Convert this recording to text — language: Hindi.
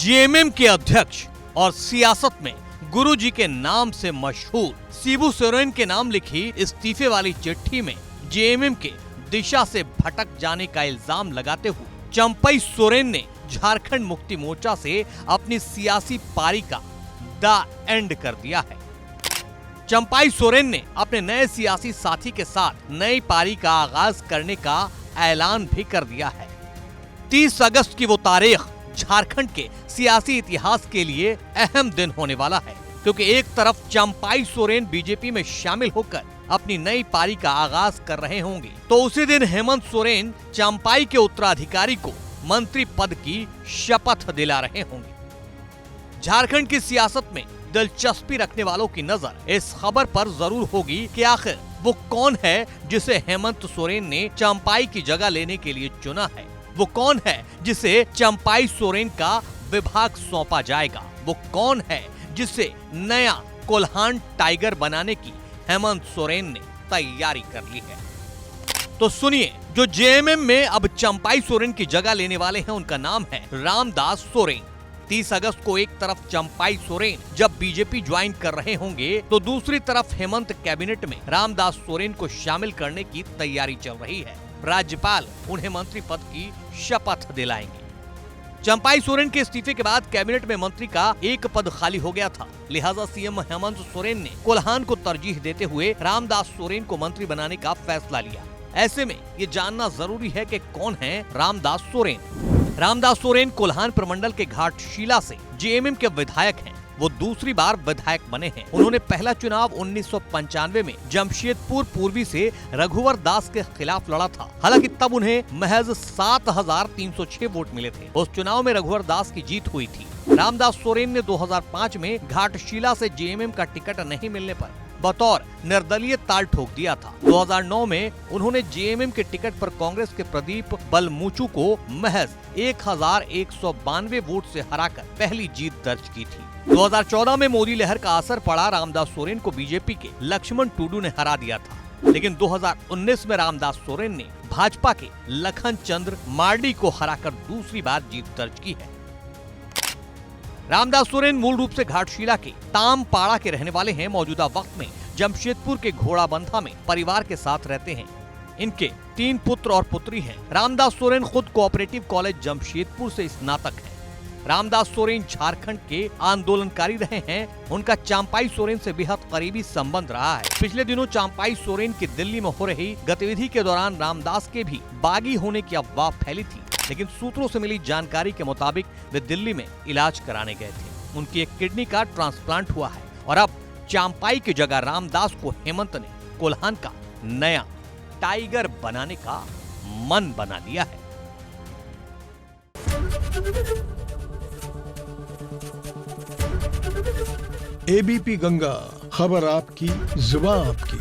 जेएमएम के अध्यक्ष और सियासत में गुरुजी के नाम से मशहूर शिबू सोरेन के नाम लिखी इस्तीफे वाली चिट्ठी में जेएमएम के दिशा से भटक जाने का इल्जाम लगाते हुए चंपई सोरेन ने झारखंड मुक्ति मोर्चा से अपनी सियासी पारी का द एंड कर दिया है। चंपई सोरेन ने अपने नए सियासी साथी के साथ नई पारी का आगाज करने का ऐलान भी कर दिया है। 30 अगस्त की वो तारीख झारखंड के सियासी इतिहास के लिए अहम दिन होने वाला है, क्योंकि एक तरफ चंपई सोरेन बीजेपी में शामिल होकर अपनी नई पारी का आगाज कर रहे होंगे, तो उसी दिन हेमंत सोरेन चंपई के उत्तराधिकारी को मंत्री पद की शपथ दिला रहे होंगे। झारखंड की सियासत में दिलचस्पी रखने वालों की नजर इस खबर पर जरूर होगी कि आखिर वो कौन है जिसे हेमंत सोरेन ने चंपई की जगह लेने के लिए चुना है। वो कौन है जिसे चंपई सोरेन का विभाग सौंपा जाएगा। वो कौन है जिसे नया कोल्हान टाइगर बनाने की हेमंत सोरेन ने तैयारी कर ली है। तो सुनिए, जो जेएमएम में अब चंपई सोरेन की जगह लेने वाले हैं उनका नाम है रामदास सोरेन। 30 अगस्त को एक तरफ चंपई सोरेन जब बीजेपी ज्वाइन कर रहे होंगे, तो दूसरी तरफ हेमंत कैबिनेट में रामदास सोरेन को शामिल करने की तैयारी चल रही है। राज्यपाल उन्हें मंत्री पद की शपथ दिलाएंगे। चंपई सोरेन के इस्तीफे के बाद कैबिनेट में मंत्री का एक पद खाली हो गया था, लिहाजा सीएम हेमंत सोरेन ने कोल्हान को तरजीह देते हुए रामदास सोरेन को मंत्री बनाने का फैसला लिया। ऐसे में ये जानना जरूरी है कि कौन है रामदास सोरेन। रामदास सोरेन कोल्हान प्रमंडल के घाटशिला से जेएमएम के विधायक हैं। वो दूसरी बार विधायक बने हैं। उन्होंने पहला चुनाव 1995 में जमशेदपुर पूर्वी से रघुवर दास के खिलाफ लड़ा था। हालांकि तब उन्हें महज 7,306 वोट मिले थे। उस चुनाव में रघुवर दास की जीत हुई थी। रामदास सोरेन ने 2005 में घाटशिला से जेएमएम का टिकट नहीं मिलने पर बतौर निर्दलीय ताल ठोक दिया था। 2009 में उन्होंने जेएमएम के टिकट पर कांग्रेस के प्रदीप बलमुचु को महज 1,192 वोट से हराकर पहली जीत दर्ज की थी। 2014 में मोदी लहर का असर पड़ा, रामदास सोरेन को बीजेपी के लक्ष्मण टुडू ने हरा दिया था। लेकिन 2019 में रामदास सोरेन ने भाजपा के लखन चंद्र मार्डी को हराकर दूसरी बार जीत दर्ज की है। रामदास सोरेन मूल रूप से घाटशिला के तामपाड़ा के रहने वाले हैं। मौजूदा वक्त में जमशेदपुर के घोड़ाबंधा में परिवार के साथ रहते हैं। इनके 3 पुत्र और पुत्री हैं। रामदास सोरेन खुद कोऑपरेटिव कॉलेज जमशेदपुर से स्नातक हैं। रामदास सोरेन झारखंड के आंदोलनकारी रहे हैं। उनका चंपई सोरेन से बेहद करीबी संबंध रहा है। पिछले दिनों चंपई सोरेन की दिल्ली में हो रही गतिविधि के दौरान रामदास के भी बागी होने की अफवाह फैली थी, लेकिन सूत्रों से मिली जानकारी के मुताबिक वे दिल्ली में इलाज कराने गए थे। उनकी एक किडनी का ट्रांसप्लांट हुआ है और अब चंपई की जगह रामदास को हेमंत ने कोल्हान का नया टाइगर बनाने का मन बना लिया है। एबीपी गंगा, खबर आपकी, जुबान आपकी।